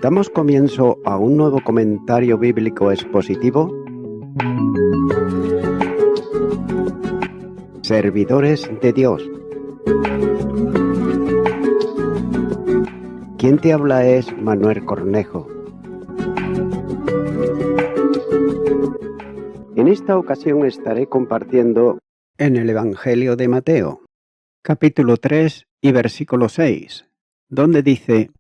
Damos comienzo a un nuevo comentario bíblico expositivo. Servidores de Dios. Quien te habla es Manuel Cornejo. En esta ocasión estaré compartiendo en el Evangelio de Mateo, capítulo 3 y versículo 6, donde dice: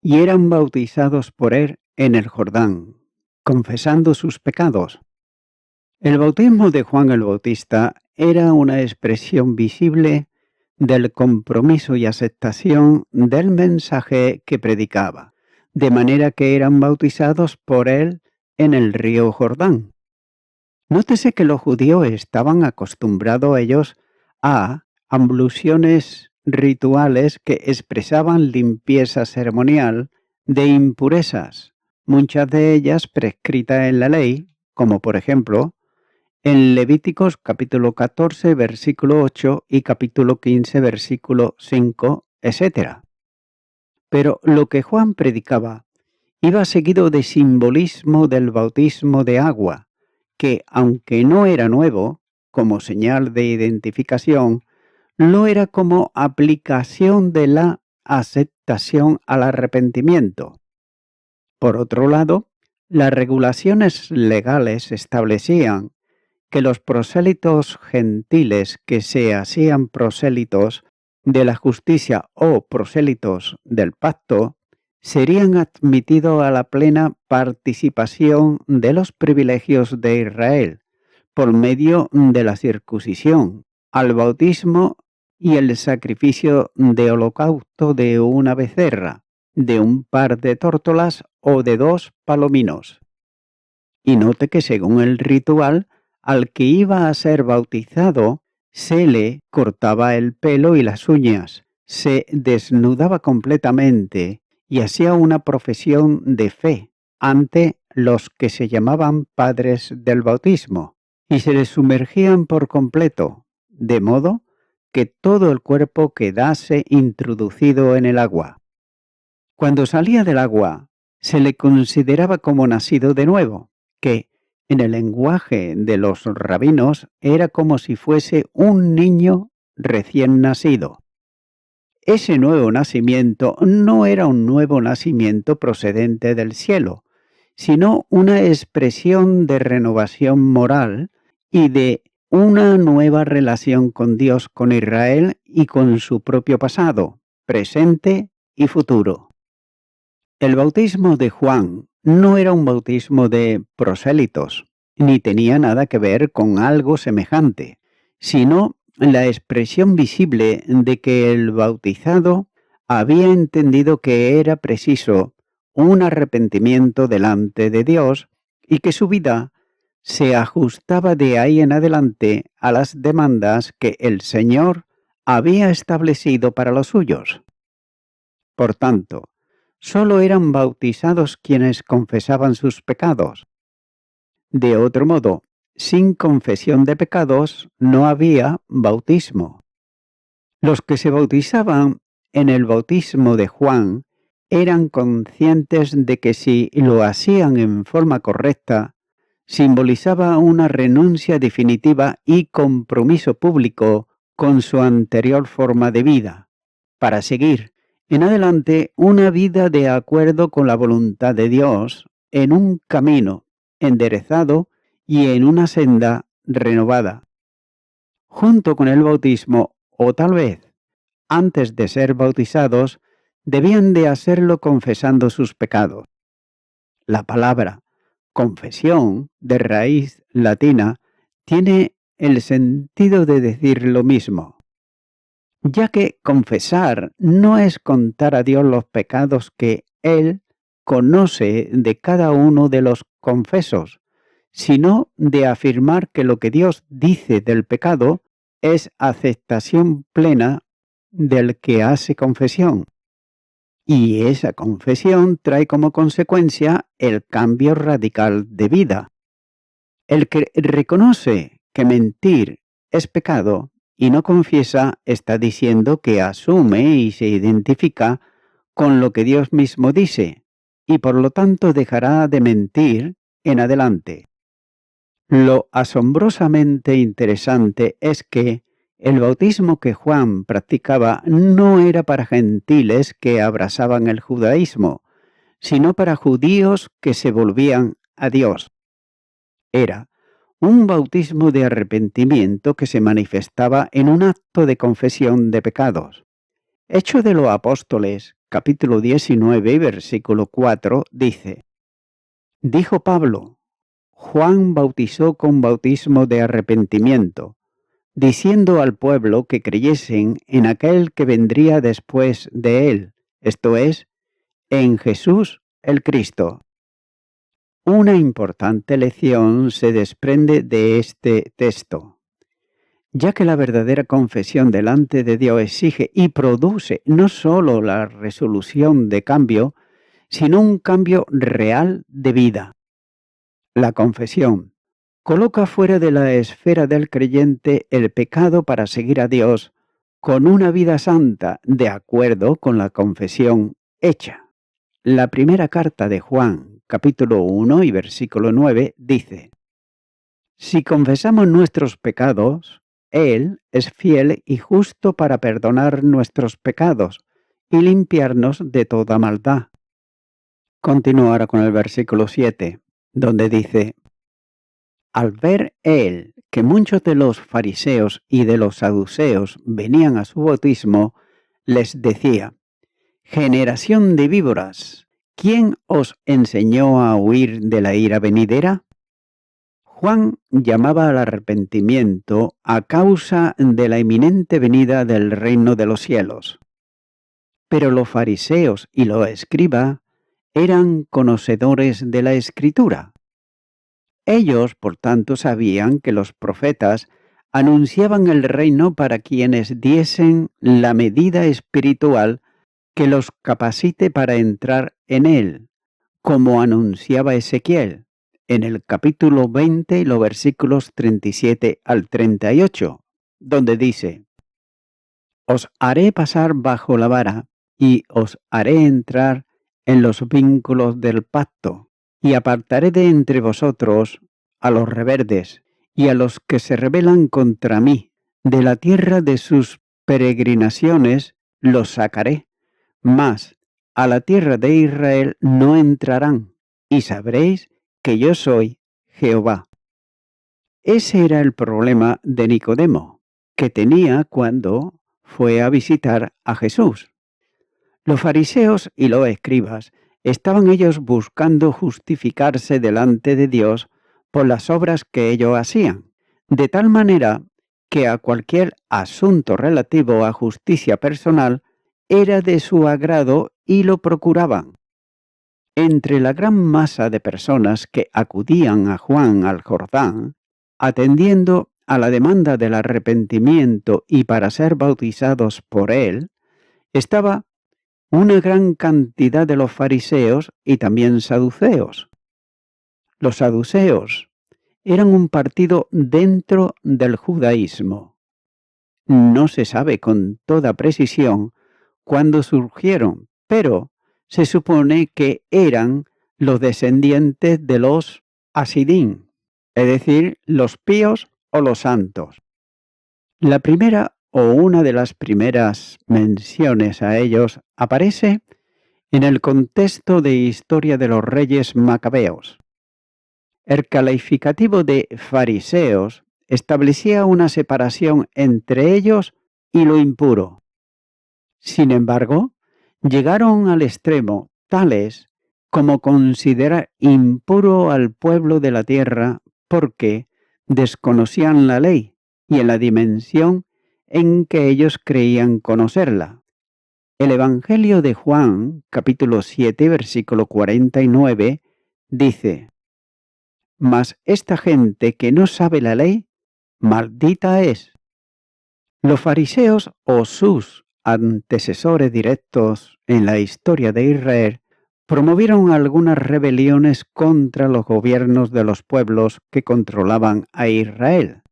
y eran bautizados por él en el Jordán, confesando sus pecados. El bautismo de Juan el Bautista era una expresión visible del compromiso y aceptación del mensaje que predicaba, de manera que eran bautizados por él en el río Jordán. Nótese que los judíos estaban acostumbrados ellos a abluciones rituales que expresaban limpieza ceremonial de impurezas, muchas de ellas prescritas en la ley, como por ejemplo en Levíticos capítulo 14, versículo 8 y capítulo 15, versículo 5, etc. Pero lo que Juan predicaba iba seguido de simbolismo del bautismo de agua, que, aunque no era nuevo, como señal de identificación, lo era como aplicación de la aceptación al arrepentimiento. Por otro lado, las regulaciones legales establecían que los prosélitos gentiles que se hacían prosélitos de la justicia o prosélitos del pacto serían admitidos a la plena participación de los privilegios de Israel por medio de la circuncisión, al bautismo y el sacrificio de holocausto de una becerra, de un par de tórtolas o de 2 palominos. Y note que según el ritual, al que iba a ser bautizado, se le cortaba el pelo y las uñas, se desnudaba completamente y hacía una profesión de fe ante los que se llamaban padres del bautismo, y se les sumergían por completo, de modo que todo el cuerpo quedase introducido en el agua. Cuando salía del agua, se le consideraba como nacido de nuevo, que en el lenguaje de los rabinos era como si fuese un niño recién nacido. Ese nuevo nacimiento no era un nuevo nacimiento procedente del cielo, sino una expresión de renovación moral y de una nueva relación con Dios, con Israel y con su propio pasado, presente y futuro. El bautismo de Juan no era un bautismo de prosélitos, ni tenía nada que ver con algo semejante, sino la expresión visible de que el bautizado había entendido que era preciso un arrepentimiento delante de Dios y que su vida se ajustaba de ahí en adelante a las demandas que el Señor había establecido para los suyos. Por tanto, solo eran bautizados quienes confesaban sus pecados. De otro modo, sin confesión de pecados no había bautismo. Los que se bautizaban en el bautismo de Juan eran conscientes de que si lo hacían en forma correcta, simbolizaba una renuncia definitiva y compromiso público con su anterior forma de vida, para seguir en adelante una vida de acuerdo con la voluntad de Dios en un camino enderezado y en una senda renovada. Junto con el bautismo, o tal vez antes de ser bautizados, debían de hacerlo confesando sus pecados. La palabra confesión, de raíz latina, tiene el sentido de decir lo mismo, ya que confesar no es contar a Dios los pecados que Él conoce de cada uno de los confesos, sino de afirmar que lo que Dios dice del pecado es aceptación plena del que hace confesión. Y esa confesión trae como consecuencia el cambio radical de vida. El que reconoce que mentir es pecado y no confiesa está diciendo que asume y se identifica con lo que Dios mismo dice, y por lo tanto dejará de mentir en adelante. Lo asombrosamente interesante es que el bautismo que Juan practicaba no era para gentiles que abrazaban el judaísmo, sino para judíos que se volvían a Dios. Era un bautismo de arrepentimiento que se manifestaba en un acto de confesión de pecados. Hechos de los Apóstoles, capítulo 19, versículo 4, dice: Dijo Pablo: Juan bautizó con bautismo de arrepentimiento, diciendo al pueblo que creyesen en aquel que vendría después de él, esto es, en Jesús el Cristo. Una importante lección se desprende de este texto, ya que la verdadera confesión delante de Dios exige y produce no solo la resolución de cambio, sino un cambio real de vida. La confesión coloca fuera de la esfera del creyente el pecado para seguir a Dios con una vida santa de acuerdo con la confesión hecha. La primera carta de Juan, capítulo 1 y versículo 9, dice: Si confesamos nuestros pecados, Él es fiel y justo para perdonar nuestros pecados y limpiarnos de toda maldad. Continúo ahora con el versículo 7, donde dice: Al ver Él que muchos de los fariseos y de los saduceos venían a su bautismo, les decía: Generación de víboras, ¿quién os enseñó a huir de la ira venidera? Juan llamaba al arrepentimiento a causa de la inminente venida del reino de los cielos. Pero los fariseos y los escribas eran conocedores de la Escritura. Ellos, por tanto, sabían que los profetas anunciaban el reino para quienes diesen la medida espiritual que los capacite para entrar en él, como anunciaba Ezequiel en el capítulo 20 y los versículos 37 al 38, donde dice: Os haré pasar bajo la vara y os haré entrar en los vínculos del pacto, y apartaré de entre vosotros a los rebeldes y a los que se rebelan contra mí. De la tierra de sus peregrinaciones los sacaré, mas a la tierra de Israel no entrarán, y sabréis que yo soy Jehová. Ese era el problema de Nicodemo, que tenía cuando fue a visitar a Jesús. Los fariseos y los escribas estaban ellos buscando justificarse delante de Dios por las obras que ellos hacían, de tal manera que a cualquier asunto relativo a justicia personal era de su agrado y lo procuraban. Entre la gran masa de personas que acudían a Juan al Jordán, atendiendo a la demanda del arrepentimiento y para ser bautizados por él, estaba una gran cantidad de los fariseos y también saduceos. Los saduceos eran un partido dentro del judaísmo. No se sabe con toda precisión cuándo surgieron, pero se supone que eran los descendientes de los Hasidín, es decir, los píos o los santos. La primera o una de las primeras menciones a ellos aparece en el contexto de Historia de los Reyes Macabeos. El calificativo de fariseos establecía una separación entre ellos y lo impuro. Sin embargo, llegaron al extremo tales como considerar impuro al pueblo de la tierra porque desconocían la ley y en la dimensión en que ellos creían conocerla. El Evangelio de Juan, capítulo 7, versículo 49, dice: Mas esta gente que no sabe la ley, maldita es. Los fariseos o sus antecesores directos en la historia de Israel promovieron algunas rebeliones contra los gobiernos de los pueblos que controlaban a Israel.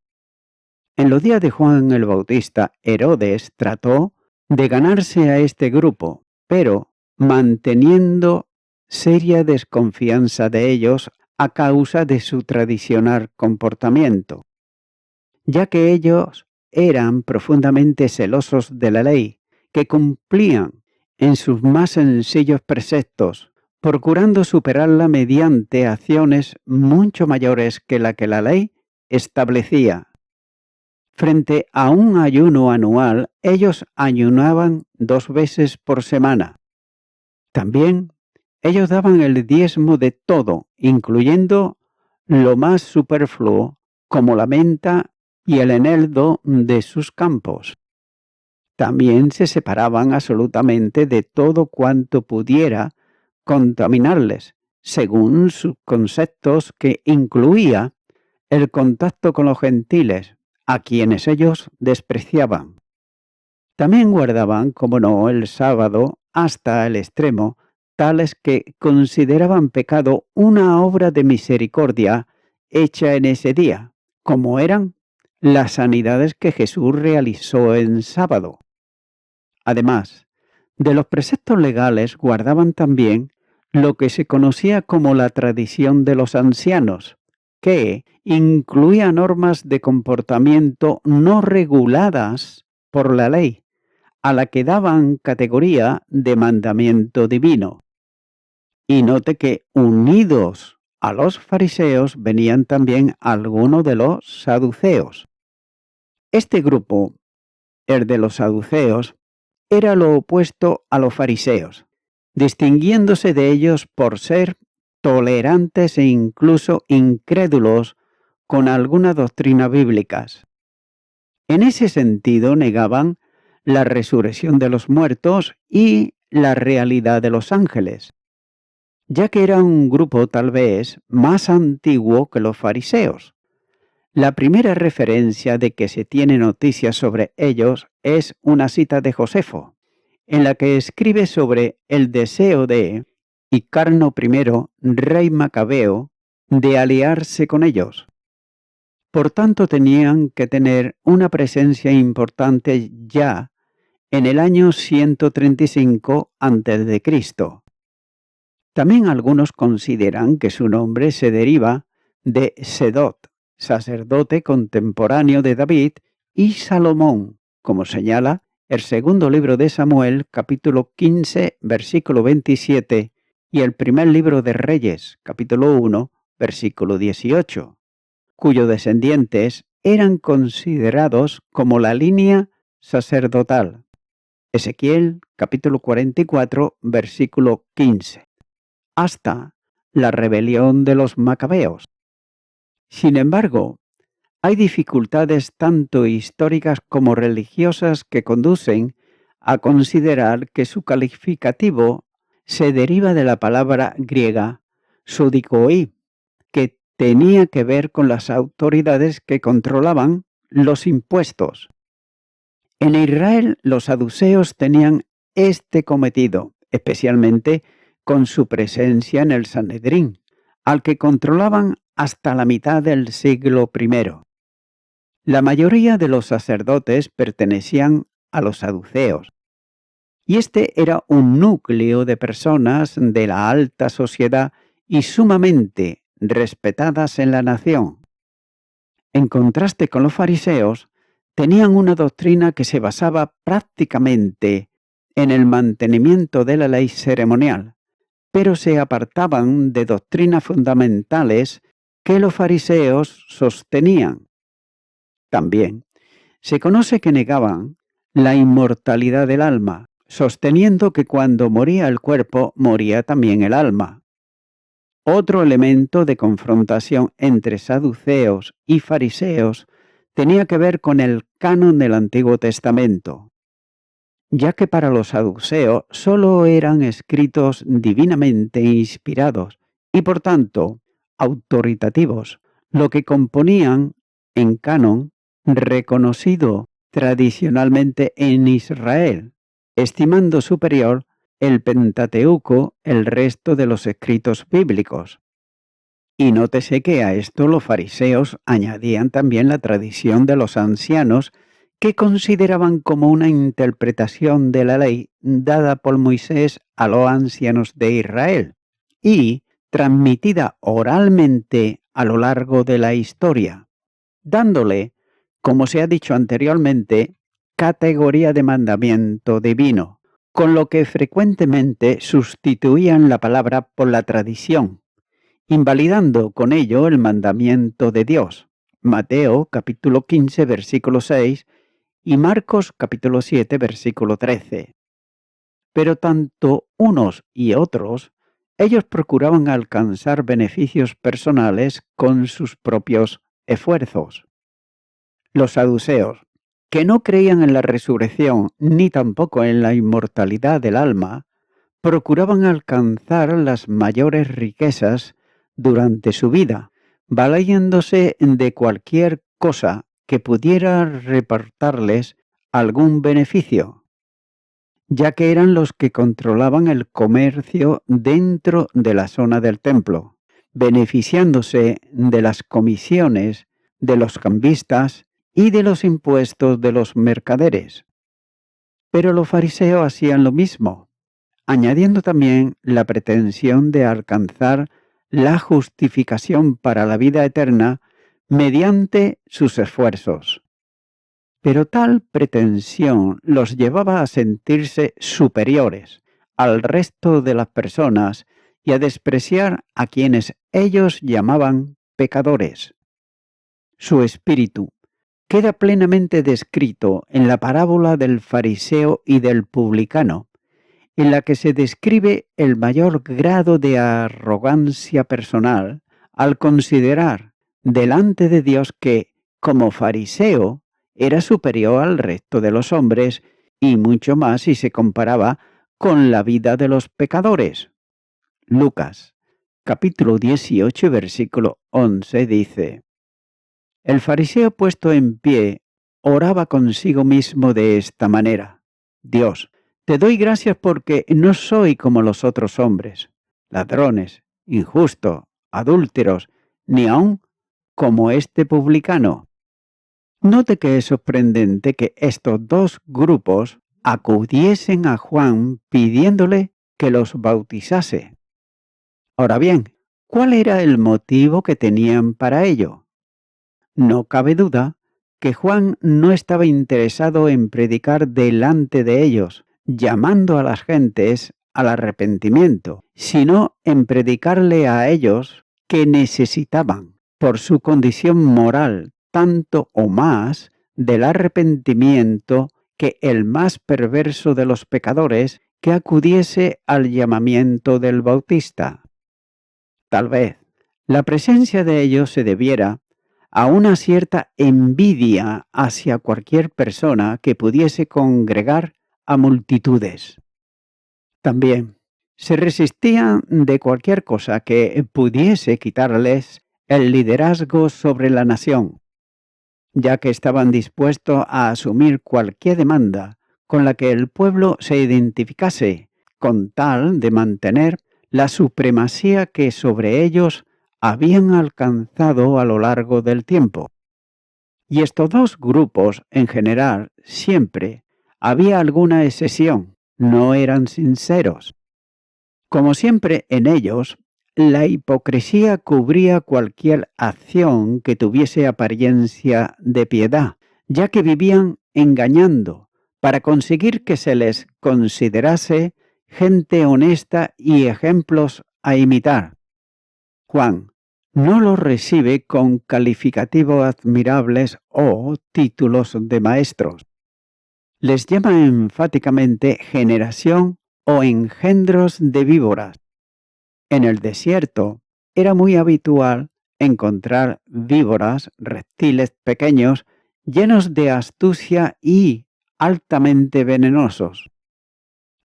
En los días de Juan el Bautista, Herodes trató de ganarse a este grupo, pero manteniendo seria desconfianza de ellos a causa de su tradicional comportamiento, ya que ellos eran profundamente celosos de la ley, que cumplían en sus más sencillos preceptos, procurando superarla mediante acciones mucho mayores que la ley establecía. Frente a un ayuno anual, ellos ayunaban 2 veces por semana. También ellos daban el diezmo de todo, incluyendo lo más superfluo, como la menta y el eneldo de sus campos. También se separaban absolutamente de todo cuanto pudiera contaminarles, según sus conceptos, que incluía el contacto con los gentiles, a quienes ellos despreciaban. También guardaban, como no, el sábado hasta el extremo, tales que consideraban pecado una obra de misericordia hecha en ese día, como eran las sanidades que Jesús realizó en sábado. Además de los preceptos legales, guardaban también lo que se conocía como la tradición de los ancianos, que incluía normas de comportamiento no reguladas por la ley, a la que daban categoría de mandamiento divino. Y note que unidos a los fariseos venían también algunos de los saduceos. Este grupo, el de los saduceos, era lo opuesto a los fariseos, distinguiéndose de ellos por ser tolerantes e incluso incrédulos con algunas doctrinas bíblicas. En ese sentido negaban la resurrección de los muertos y la realidad de los ángeles, ya que era un grupo tal vez más antiguo que los fariseos. La primera referencia de que se tiene noticias sobre ellos es una cita de Josefo, en la que escribe sobre el deseo de Hicarno I, rey macabeo, de aliarse con ellos. Por tanto, tenían que tener una presencia importante ya en el año 135 a.C. También algunos consideran que su nombre se deriva de Sedot, sacerdote contemporáneo de David, y Salomón, como señala el segundo libro de Samuel, capítulo 15, versículo 27, y el primer libro de Reyes, capítulo 1, versículo 18, cuyos descendientes eran considerados como la línea sacerdotal. Ezequiel, capítulo 44, versículo 15, hasta la rebelión de los macabeos. Sin embargo, hay dificultades tanto históricas como religiosas que conducen a considerar que su calificativo se deriva de la palabra griega sudikoi, que tenía que ver con las autoridades que controlaban los impuestos. En Israel, los saduceos tenían este cometido, especialmente con su presencia en el Sanedrín, al que controlaban hasta la mitad del siglo I. La mayoría de los sacerdotes pertenecían a los saduceos, y este era un núcleo de personas de la alta sociedad y sumamente respetadas en la nación. En contraste con los fariseos, tenían una doctrina que se basaba prácticamente en el mantenimiento de la ley ceremonial, pero se apartaban de doctrinas fundamentales que los fariseos sostenían. También se conoce que negaban la inmortalidad del alma, sosteniendo que cuando moría el cuerpo, moría también el alma. Otro elemento de confrontación entre saduceos y fariseos tenía que ver con el canon del Antiguo Testamento, ya que para los saduceos solo eran escritos divinamente inspirados y por tanto autoritativos, lo que componían en canon reconocido tradicionalmente en Israel, estimando superior el Pentateuco el resto de los escritos bíblicos. Y nótese que a esto los fariseos añadían también la tradición de los ancianos, que consideraban como una interpretación de la ley dada por Moisés a los ancianos de Israel. y transmitida oralmente a lo largo de la historia, dándole, como se ha dicho anteriormente, categoría de mandamiento divino, con lo que frecuentemente sustituían la palabra por la tradición, invalidando con ello el mandamiento de Dios. Mateo capítulo 15 versículo 6 y Marcos capítulo 7 versículo 13. Pero tanto unos y otros, ellos procuraban alcanzar beneficios personales con sus propios esfuerzos. Los saduceos, que no creían en la resurrección ni tampoco en la inmortalidad del alma, procuraban alcanzar las mayores riquezas durante su vida, valiéndose de cualquier cosa que pudiera reportarles algún beneficio, ya que eran los que controlaban el comercio dentro de la zona del templo, beneficiándose de las comisiones de los cambistas y de los impuestos de los mercaderes. Pero los fariseos hacían lo mismo, añadiendo también la pretensión de alcanzar la justificación para la vida eterna mediante sus esfuerzos. Pero tal pretensión los llevaba a sentirse superiores al resto de las personas y a despreciar a quienes ellos llamaban pecadores. Su espíritu queda plenamente descrito en la parábola del fariseo y del publicano, en la que se describe el mayor grado de arrogancia personal al considerar delante de Dios que, como fariseo, era superior al resto de los hombres y mucho más si se comparaba con la vida de los pecadores. Lucas, capítulo 18, versículo 11 dice: El fariseo puesto en pie oraba consigo mismo de esta manera: Dios, te doy gracias porque no soy como los otros hombres, ladrones, injustos, adúlteros, ni aun como este publicano. Note que es sorprendente que estos dos grupos acudiesen a Juan pidiéndole que los bautizase. Ahora bien, ¿cuál era el motivo que tenían para ello? No cabe duda que Juan no estaba interesado en predicar delante de ellos, llamando a las gentes al arrepentimiento, sino en predicarle a ellos que necesitaban, por su condición moral, tanto o más del arrepentimiento que el más perverso de los pecadores que acudiese al llamamiento del Bautista. Tal vez la presencia de ellos se debiera a una cierta envidia hacia cualquier persona que pudiese congregar a multitudes. También se resistían de cualquier cosa que pudiese quitarles el liderazgo sobre la nación, ya que estaban dispuestos a asumir cualquier demanda con la que el pueblo se identificase, con tal de mantener la supremacía que sobre ellos habían alcanzado a lo largo del tiempo. Y estos dos grupos, en general, siempre había alguna excepción, no eran sinceros. Como siempre en ellos, la hipocresía cubría cualquier acción que tuviese apariencia de piedad, ya que vivían engañando para conseguir que se les considerase gente honesta y ejemplos a imitar. Juan no los recibe con calificativos admirables o títulos de maestros. Les llama enfáticamente generación o engendros de víboras. En el desierto era muy habitual encontrar víboras, reptiles pequeños, llenos de astucia y altamente venenosos.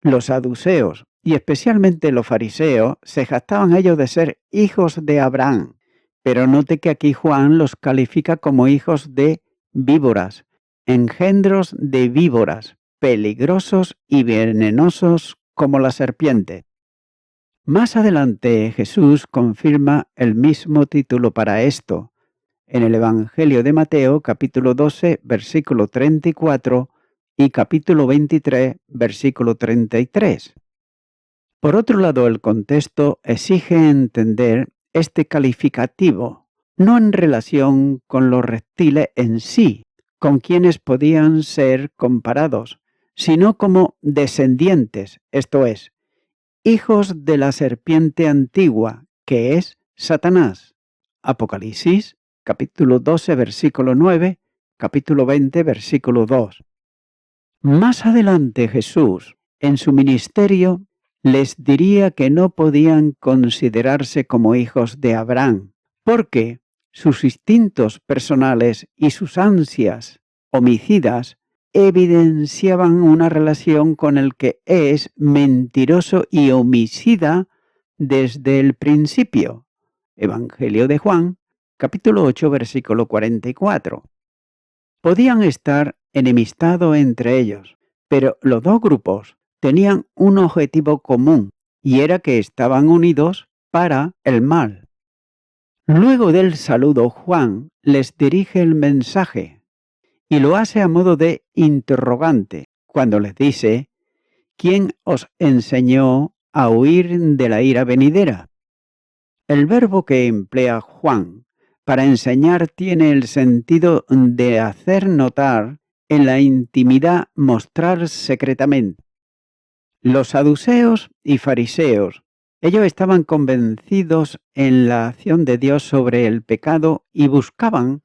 Los saduceos, y especialmente los fariseos, se jactaban ellos de ser hijos de Abraham, pero note que aquí Juan los califica como hijos de víboras, engendros de víboras, peligrosos y venenosos como la serpiente. Más adelante Jesús confirma el mismo título para esto, en el Evangelio de Mateo capítulo 12, versículo 34 y capítulo 23, versículo 33. Por otro lado, el contexto exige entender este calificativo, no en relación con los reptiles en sí, con quienes podían ser comparados, sino como descendientes, esto es, hijos de la serpiente antigua, que es Satanás. Apocalipsis, capítulo 12, versículo 9, capítulo 20, versículo 2. Más adelante Jesús, en su ministerio, les diría que no podían considerarse como hijos de Abraham, porque sus instintos personales y sus ansias homicidas evidenciaban una relación con el que es mentiroso y homicida desde el principio. Evangelio de Juan, capítulo 8, versículo 44. Podían estar enemistados entre ellos, pero los dos grupos tenían un objetivo común, y era que estaban unidos para el mal. Luego del saludo, Juan les dirige el mensaje, y lo hace a modo de interrogante, cuando les dice: ¿quién os enseñó a huir de la ira venidera? El verbo que emplea Juan para enseñar tiene el sentido de hacer notar, en la intimidad mostrar secretamente. Los saduceos y fariseos, ellos estaban convencidos en la acción de Dios sobre el pecado y buscaban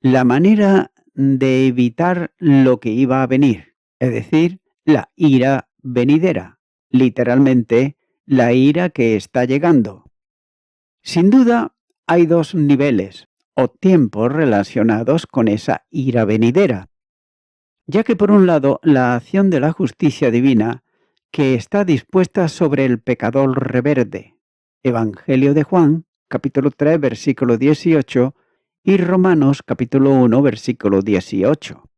la manera de evitar lo que iba a venir, es decir, la ira venidera, literalmente la ira que está llegando. Sin duda, hay dos niveles o tiempos relacionados con esa ira venidera, ya que por un lado la acción de la justicia divina que está dispuesta sobre el pecador rebelde, Evangelio de Juan, capítulo 3, versículo 18, y Romanos, capítulo 1, versículo 18.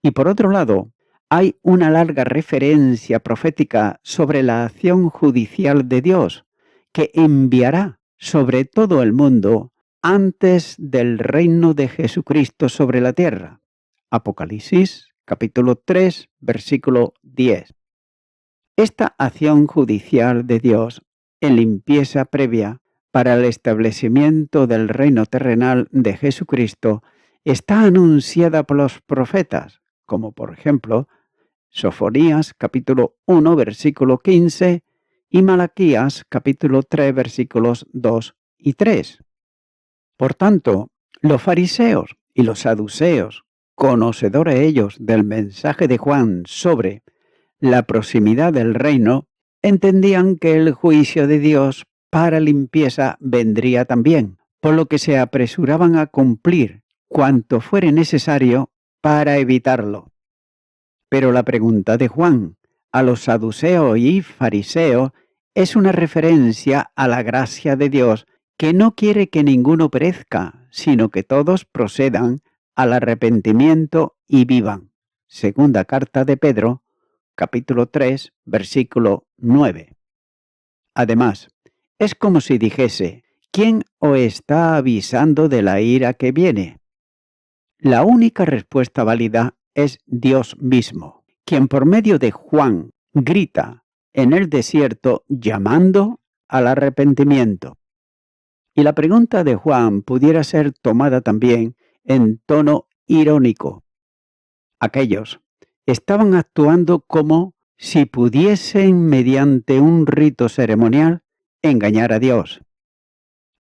Y por otro lado, hay una larga referencia profética sobre la acción judicial de Dios, que enviará sobre todo el mundo antes del reino de Jesucristo sobre la tierra. Apocalipsis, capítulo 3, versículo 10. Esta acción judicial de Dios en limpieza previa para el establecimiento del reino terrenal de Jesucristo está anunciada por los profetas, como por ejemplo Sofonías capítulo 1 versículo 15 y Malaquías capítulo 3 versículos 2 y 3. Por tanto, los fariseos y los saduceos, conocedores ellos del mensaje de Juan sobre la proximidad del reino, entendían que el juicio de Dios para limpieza vendría también, por lo que se apresuraban a cumplir cuanto fuere necesario para evitarlo. Pero la pregunta de Juan a los saduceos y fariseos es una referencia a la gracia de Dios que no quiere que ninguno perezca, sino que todos procedan al arrepentimiento y vivan. Segunda carta de Pedro, capítulo 3, versículo 9. Además, es como si dijese: ¿quién os está avisando de la ira que viene? La única respuesta válida es Dios mismo, quien por medio de Juan grita en el desierto llamando al arrepentimiento. Y la pregunta de Juan pudiera ser tomada también en tono irónico. Aquellos estaban actuando como si pudiesen, mediante un rito ceremonial, engañar a Dios.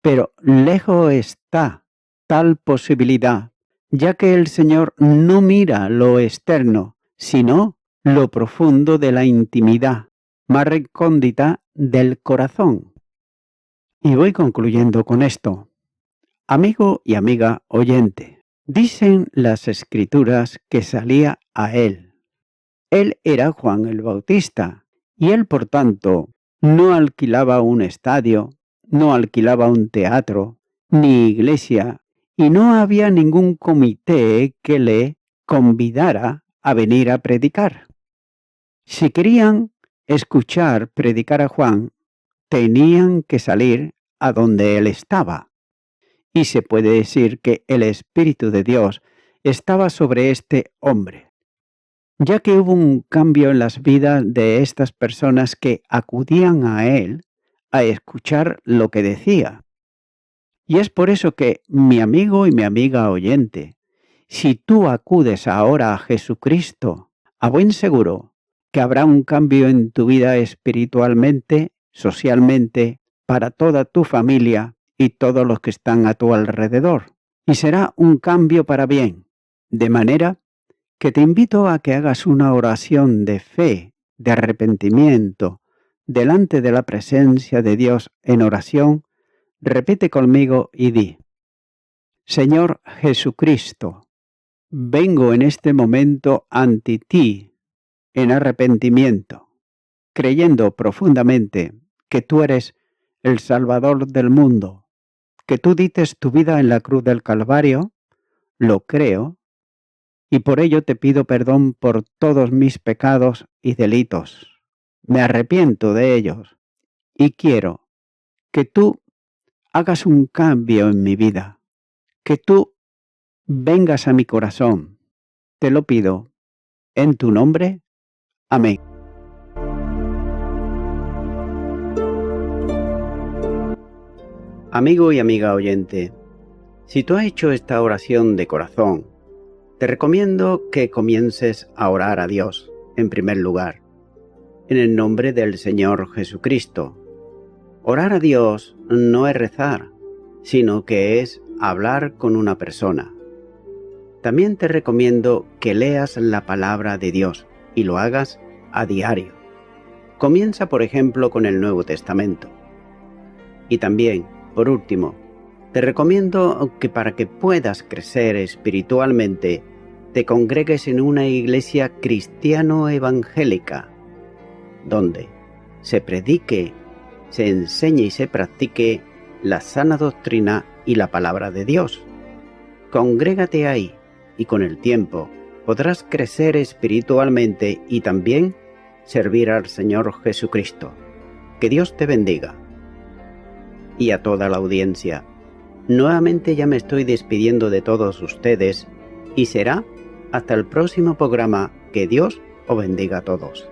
Pero lejos está tal posibilidad, ya que el Señor no mira lo externo, sino lo profundo de la intimidad, más recóndita del corazón. Y voy concluyendo con esto. Amigo y amiga oyente, dicen las Escrituras que salía a él. Él era Juan el Bautista, y él, por tanto, no alquilaba un estadio, no alquilaba un teatro, ni iglesia, y no había ningún comité que le convidara a venir a predicar. Si querían escuchar predicar a Juan, tenían que salir a donde él estaba. Y se puede decir que el Espíritu de Dios estaba sobre este hombre. ya que hubo un cambio en las vidas de estas personas que acudían a él a escuchar lo que decía. Y es por eso que, mi amigo y mi amiga oyente, si tú acudes ahora a Jesucristo, a buen seguro que habrá un cambio en tu vida espiritualmente, socialmente, para toda tu familia y todos los que están a tu alrededor. Y será un cambio para bien, de manera que te invito a que hagas una oración de fe, de arrepentimiento, delante de la presencia de Dios en oración. Repite conmigo y di: Señor Jesucristo, vengo en este momento ante ti en arrepentimiento, creyendo profundamente que tú eres el Salvador del mundo, que tú dices tu vida en la cruz del Calvario. Lo creo, y por ello te pido perdón por todos mis pecados y delitos. Me arrepiento de ellos y quiero que tú hagas un cambio en mi vida, que tú vengas a mi corazón. Te lo pido en tu nombre. Amén. Amigo y amiga oyente, si tú has hecho esta oración de corazón, te recomiendo que comiences a orar a Dios, en primer lugar, en el nombre del Señor Jesucristo. Orar a Dios no es rezar, sino que es hablar con una persona. También te recomiendo que leas la palabra de Dios y lo hagas a diario. Comienza, por ejemplo, con el Nuevo Testamento. Y también, por último, te recomiendo que para que puedas crecer espiritualmente, te congregues en una iglesia cristiano-evangélica, donde se predique, se enseñe y se practique la sana doctrina y la palabra de Dios. Congrégate ahí y con el tiempo podrás crecer espiritualmente y también servir al Señor Jesucristo. Que Dios te bendiga. Y a toda la audiencia, nuevamente ya me estoy despidiendo de todos ustedes y será hasta el próximo programa. Que Dios os bendiga a todos.